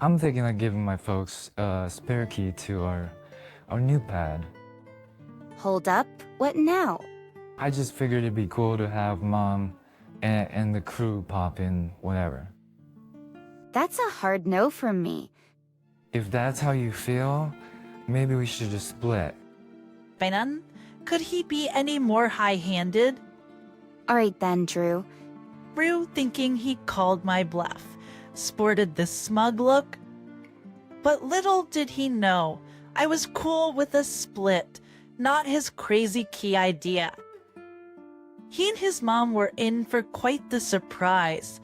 I'm thinking of giving my folks a spare key to our new pad. Hold up, what now? I just figured it'd be cool to have Mom and the crew pop in whenever. That's a hard no from me. If that's how you feel, maybe we should just split. Benan, could he be any more high-handed? Alright then, Drew. Rue, thinking he called my bluff, sported this smug look. But little did he know, I was cool with a split, not his crazy key idea. He and his mom were in for quite the surprise.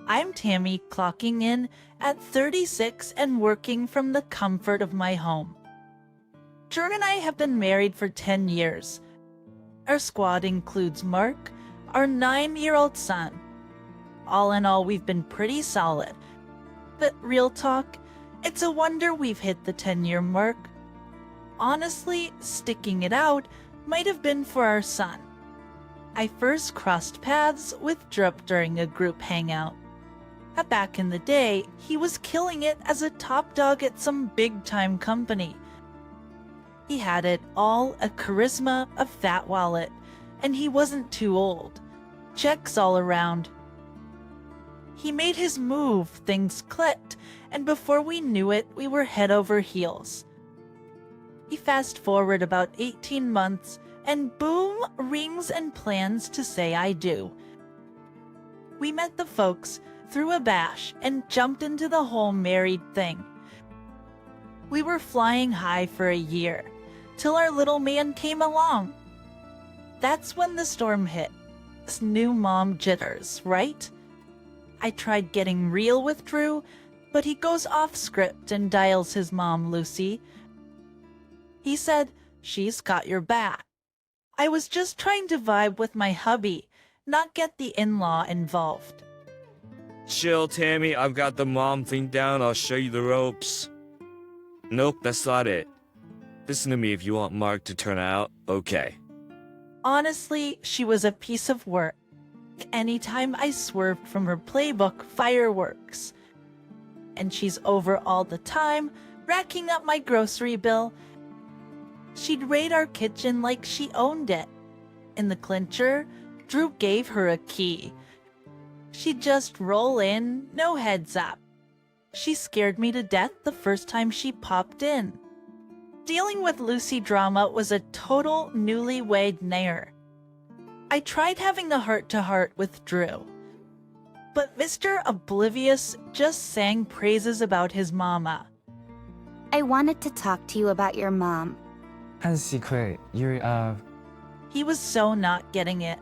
I'm Tammy, clocking in at 36 and working from the comfort of my home. Drew and I have been married for 10 years. Our squad includes Mark, our 9-year-old son. All in all, we've been pretty solid. But real talk, it's a wonder we've hit the 10-year mark. Honestly, sticking it out might have been for our son. I first crossed paths with Drup during a group hangout. Back in the day, he was killing it as a top dog at some big-time company. He had it all, a charisma, a fat wallet, and he wasn't too old. Checks all around. He made his move, things clicked, and before we knew it, we were head over heels. He fast forward about 18 months, and boom, rings and plans to say I do. We met the folks, threw a bash, and jumped into the whole married thing. We were flying high for a year, till our little man came along. That's when the storm hit. New mom jitters, right? I tried getting real with Drew, but he goes off script and dials his mom, Lucy. He said, "She's got your back." I was just trying to vibe with my hubby, not get the in-law involved. Chill, Tammy. I've got the mom thing down. I'll show you the ropes. Nope, that's not it. Listen to me if you want Mark to turn out okay. Honestly, she was a piece of work. Anytime I swerved from her playbook, fireworks. And she's over all the time, racking up my grocery bill. She'd raid our kitchen like she owned it. In the clincher, Drew gave her a key. She'd just roll in, no heads up. She scared me to death the first time she popped in. Dealing with Lucy drama was a total newlywed nightmare. I tried having a heart-to-heart with Drew. But Mr. Oblivious just sang praises about his mama. I wanted to talk to you about your mom. And secret, He was so not getting it.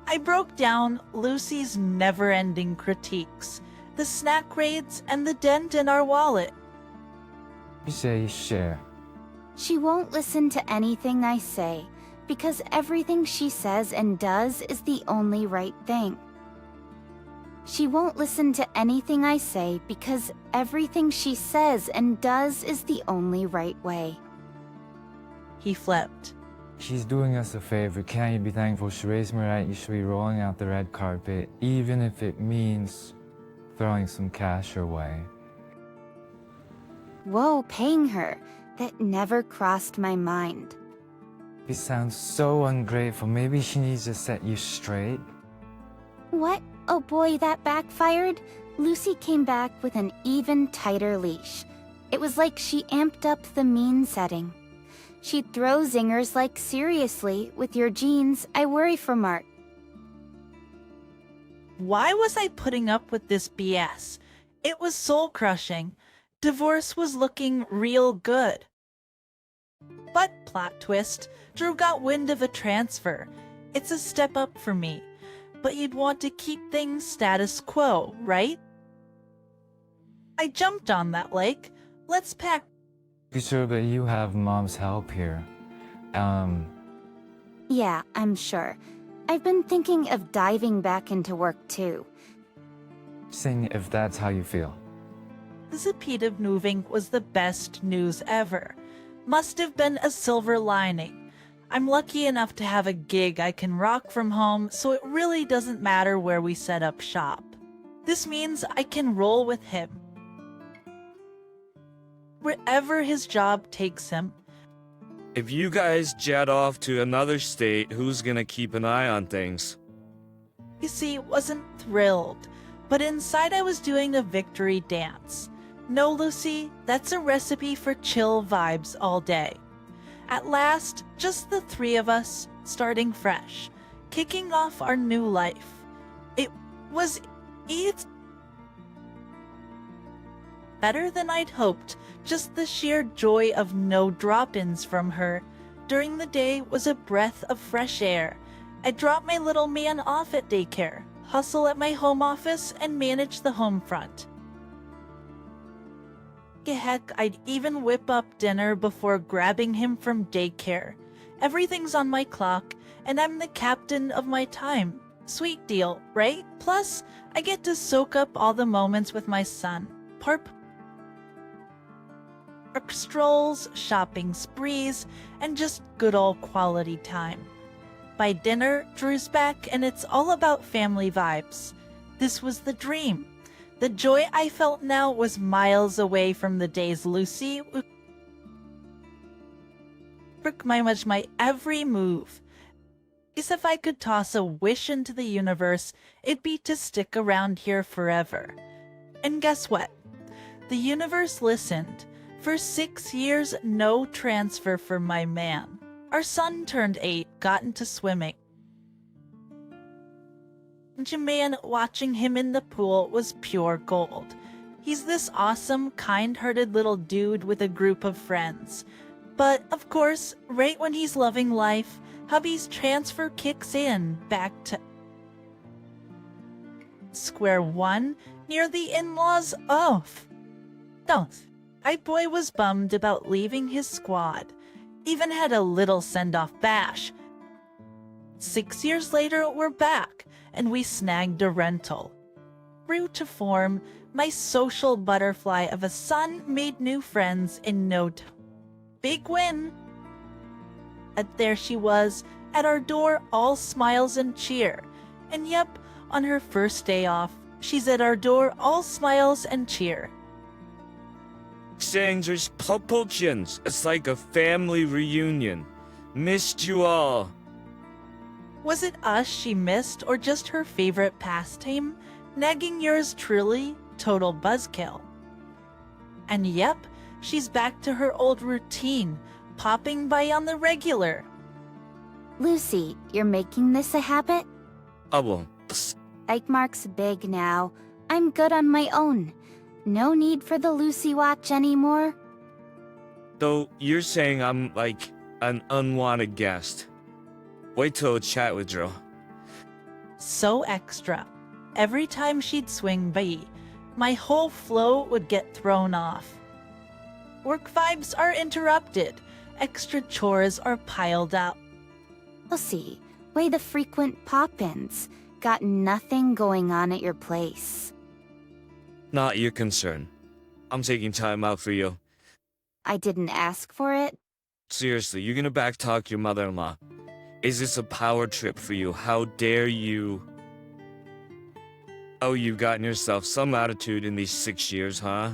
I broke down Lucy's never-ending critiques, the snack raids, and the dent in our wallet. you say share. She won't listen to anything I say, because everything she says and does is the only right thing. She won't listen to anything I say because everything she says and does is the only right way. He flipped. She's doing us a favor. Can't you be thankful she raised me right? You should be rolling out the red carpet, even if it means throwing some cash her way. Whoa, paying her. That never crossed my mind. It sounds so ungrateful. Maybe she needs to set you straight. What? Oh boy, that backfired? Lucy came back with an even tighter leash. It was like she amped up the mean setting. She'd throw zingers like, seriously, with your jeans, I worry for Mark. Why was I putting up with this BS? It was soul-crushing. Divorce was looking real good. But, plot twist, Drew got wind of a transfer. It's a step up for me. But you'd want to keep things status quo, right? I jumped on that like, let's pack. Be sure that you have Mom's help here. Yeah, I'm sure. I've been thinking of diving back into work too. Sing if that's how you feel. The speed of moving was the best news ever. Must have been a silver lining. I'm lucky enough to have a gig I can rock from home, so it really doesn't matter where we set up shop. This means I can roll with him. wherever his job takes him. If you guys jet off to another state, who's gonna keep an eye on things? Lucy wasn't thrilled, but inside I was doing a victory dance. No, Lucy, that's a recipe for chill vibes all day. At last, just the three of us, starting fresh, kicking off our new life. It was better than I'd hoped, just the sheer joy of no drop-ins from her. During the day was a breath of fresh air. I dropped my little man off at daycare, hustle at my home office, and manage the home front. Heck, I'd even whip up dinner before grabbing him from daycare. Everything's on my clock, and I'm the captain of my time. Sweet deal, right? Plus, I get to soak up all the moments with my son. Park strolls, shopping sprees, and just good old quality time. By dinner, Drew's back, and it's all about family vibes. This was the dream. The joy I felt now was miles away from the days Lucy would micromanage my every move. If I could toss a wish into the universe, it'd be to stick around here forever. And guess what? The universe listened. For 6 years, no transfer for my man. Our son turned 8, got into swimming. Man, watching him in the pool was pure gold. He's this awesome, kind-hearted little dude with a group of friends. But, of course, right when he's loving life, hubby's transfer kicks in, back to square one, near the in-laws of. No, my boy was bummed about leaving his squad. Even had a little send-off bash. 6 years later, we're back, and we snagged a rental. True to form, my social butterfly of a son made new friends in no time. Big win. And there she was, at our door, all smiles and cheer. And yep, on her first day off, she's at our door, all smiles and cheer. Strangers, Populchins, it's like a family reunion. Missed you all. Was it us she missed, or just her favorite pastime? Nagging yours truly, total buzzkill. And yep, she's back to her old routine, popping by on the regular. Lucy, you're making this a habit? Well, Ike Mark's big now. I'm good on my own. No need for the Lucy watch anymore. so you're saying I'm like an unwanted guest. Wait till I chat with Drew. So extra. Every time she'd swing by, my whole flow would get thrown off. Work vibes are interrupted. Extra chores are piled up. Lucy, way the frequent pop-ins. Got nothing going on at your place. Not your concern. I'm taking time out for you. I didn't ask for it. Seriously, you're gonna backtalk your mother-in-law. Is this a power trip for you? How dare you? Oh, you've gotten yourself some attitude in these 6 years, huh?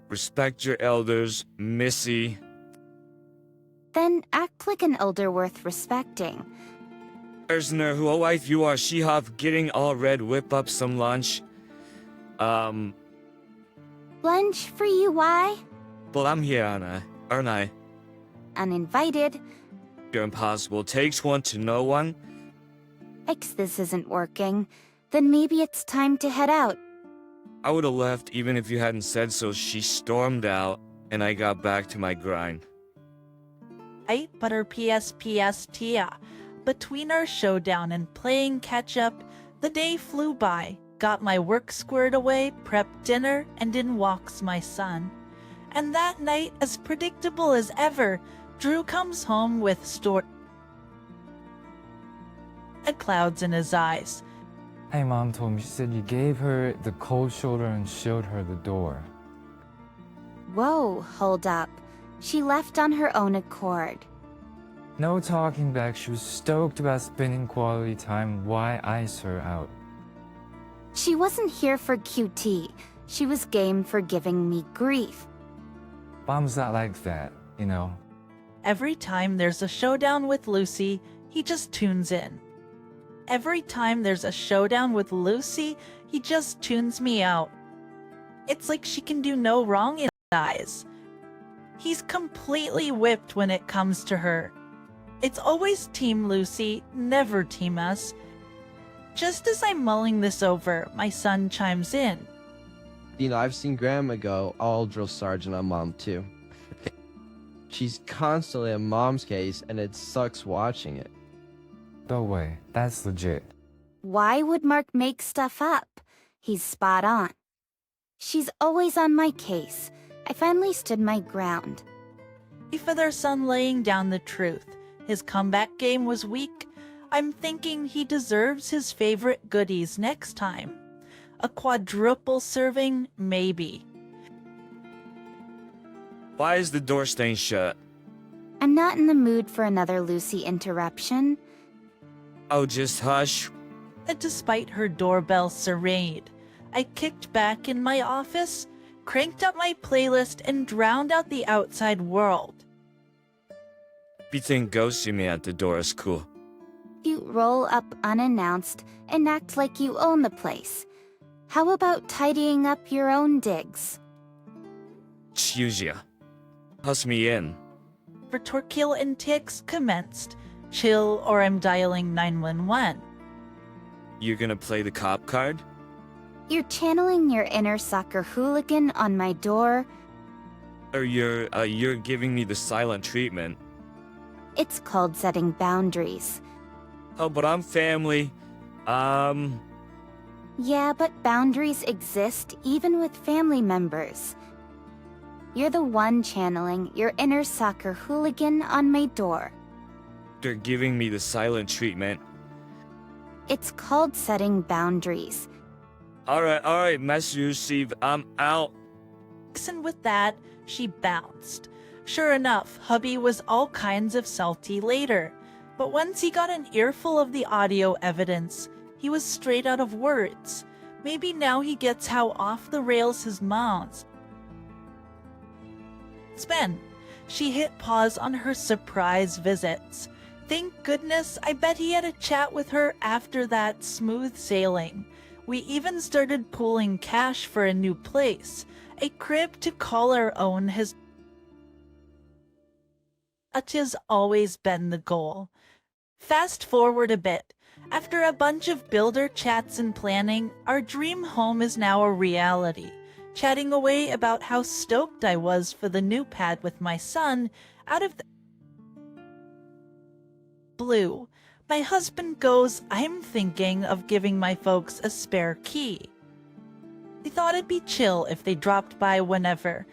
Respect your elders, Missy. Then act like an elder worth respecting. Erzner, who a wife you are, she have getting all red, whip up some lunch. Lunch for you, why? Well, I'm here, aren't I? Uninvited. You're impossible. Takes one to know one. Ix, this isn't working. Then maybe it's time to head out. I would have left even if you hadn't said so. She stormed out, and I got back to my grind. But her PSPS Tia. Between our showdown and playing catch-up, the day flew by. Got my work squared away, prepped dinner, and in walks my son. And that night, as predictable as ever, Drew comes home with clouds in his eyes. Hey, Mom told me, she said you gave her the cold shoulder and showed her the door. Whoa, hold up. She left on her own accord. No talking back, she was stoked about spending quality time. Why ice her out? She wasn't here for QT. She was game for giving me grief. Mom's not like that, you know. Every time there's a showdown with Lucy, he just tunes in. Every time there's a showdown with Lucy, he just tunes me out. It's like she can do no wrong in his eyes. He's completely whipped when it comes to her. It's always Team Lucy, never Team us. Just as I'm mulling this over, my son chimes in. You know, I've seen Grandma go all drill sergeant on Mom, too. She's constantly a Mom's case, and it sucks watching it. No way, that's legit. Why would Mark make stuff up? He's spot on. She's always on my case. I finally stood my ground. For their son laying down the truth. His comeback game was weak. I'm thinking he deserves his favorite goodies next time. A quadruple serving, maybe. Why is the door staying shut? I'm not in the mood for another Lucy interruption. Oh, just hush. Despite her doorbell serenade, I kicked back in my office, cranked up my playlist, and drowned out the outside world. You think ghosting me at the door is cool? You roll up unannounced and act like you own the place. How about tidying up your own digs? Choose ya. Huss me in. Retorquial intakes commenced. Chill or I'm dialing 911. You're gonna play the cop card? You're channeling your inner soccer hooligan on my door. Or you're giving me the silent treatment? It's called setting boundaries. Oh, but I'm family. Yeah, but boundaries exist even with family members. You're the one channeling your inner soccer hooligan on my door. They're giving me the silent treatment. It's called setting boundaries. Alright, message received. I'm out. And with that, she bounced. Sure enough, hubby was all kinds of salty later. But once he got an earful of the audio evidence, he was straight out of words. Maybe now he gets how off the rails his mom's. Sven. She hit pause on her surprise visits. Thank goodness, I bet he had a chat with her after that smooth sailing. We even started pooling cash for a new place, a crib to call our own. Has always been the goal. Fast forward a bit. After a bunch of builder chats and planning, our dream home is now a reality. Chatting away about how stoked I was for the new pad with my son, out of the blue, my husband goes, I'm thinking of giving my folks a spare key. They thought it'd be chill if they dropped by whenever.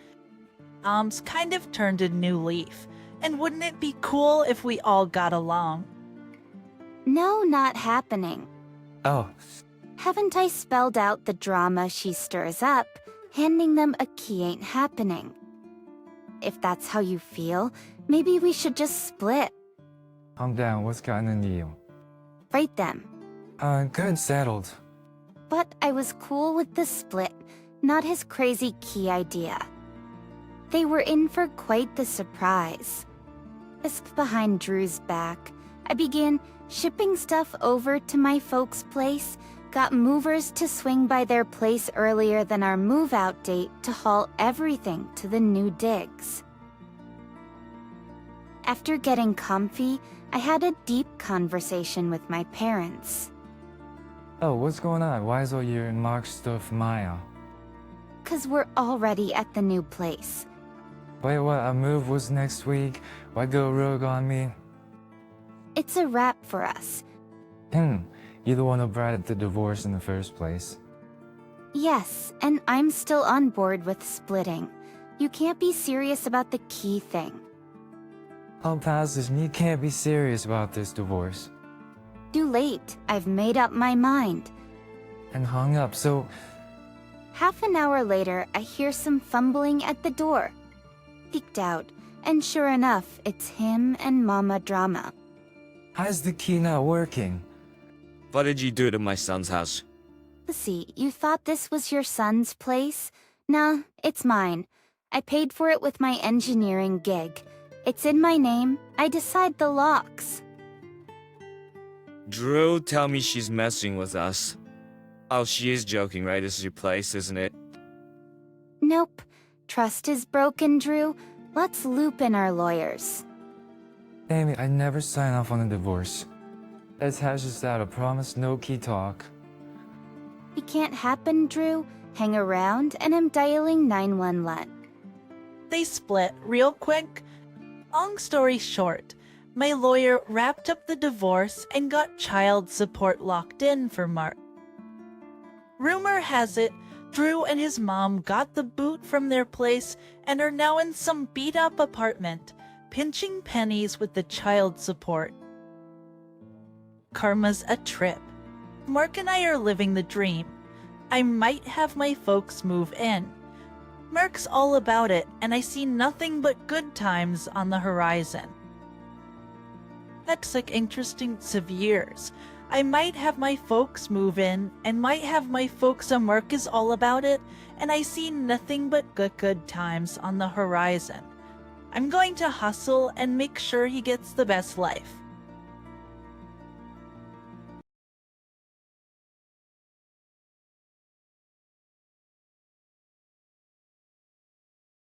Kind of turned a new leaf. And wouldn't it be cool if we all got along? No, not happening. Oh, Haven't I spelled out the drama she stirs up? Handing them a key ain't happening. If that's how you feel, maybe we should just split. calm down, what's gotten into you? Right then. Good, settled. But I was cool with the split, not his crazy key idea. They were in for quite the surprise. Whisked behind Drew's back, I began shipping stuff over to my folks' place, got movers to swing by their place earlier than our move-out date to haul everything to the new digs. After getting comfy, I had a deep conversation with my parents. Oh, what's going on? Why is all your Mark stuff Maya? 'Cause we're already at the new place. Wait, what? A move was next week? Why go rogue on me? It's a wrap for us. You're the one who brought it to divorce in the first place. Yes, and I'm still on board with splitting. You can't be serious about the key thing. Oh, Pastor, you can't be serious about this divorce. Too late. I've made up my mind. And hung up, so... Half an hour later, I hear some fumbling at the door. Peeked out, and sure enough, it's him and Mama Drama. How's the key not working? What did you do to my son's house? See, you thought this was your son's place? Nah, it's mine. I paid for it with my engineering gig. It's in my name. I decide the locks. Drew, tell me she's messing with us. Oh, she is joking, right? This is your place, isn't it? Nope. Trust is broken, Drew. Let's loop in our lawyers. Amy, I never sign off on a divorce. Let's hash this out. I promise no key talk. It can't happen, Drew. Hang around, and I'm dialing 911. They split real quick. Long story short, my lawyer wrapped up the divorce and got child support locked in for Mark. Rumor has it, Drew and his mom got the boot from their place and are now in some beat-up apartment, pinching pennies with the child support. Karma's a trip. Mark and I are living the dream. I might have my folks move in. Mark's all about it, and I see nothing but good times on the horizon. That's like interesting years. I might have my folks move in, and might have my folks Mark is all about it, and I see nothing but good times on the horizon. I'm going to hustle and make sure he gets the best life.